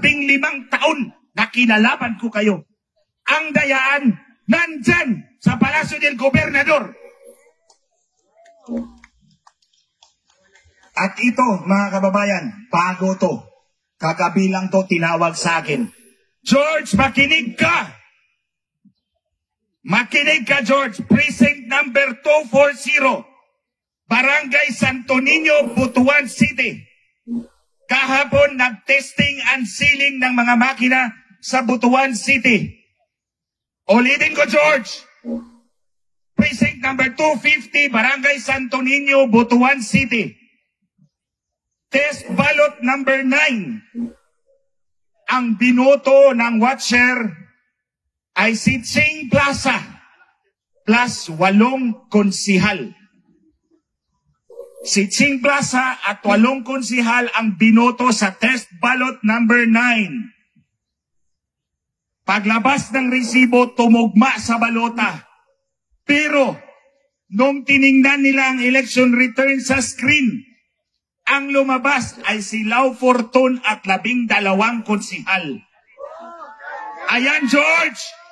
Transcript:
15 taon na kinalaban ko kayo. Ang dayaan, nandyan sa Palasyo del Gobernador. At ito, mga kababayan, bago to. Kagabi lang to tinawag sa akin. George, makinig ka! Makinig ka, George. Precinct number 240. Barangay Santo Niño, Butuan City. Kahapon, nag-testing and sealing ng mga makina sa Butuan City. Ulitin ko, George. Precinct number 250, Barangay Santo Niño, Butuan City. Test ballot number 9. Ang binoto ng watcher ay si Ching Plaza plus 8 konsihal. Si Ching Plaza at 8 konsihal ang binoto sa test ballot number 9. Paglabas ng resibo, tumugma sa balota. Pero, nung tiningnan nila ang election return sa screen, ang lumabas ay si Lau Fortun at 12 konsihal. Ayan, George!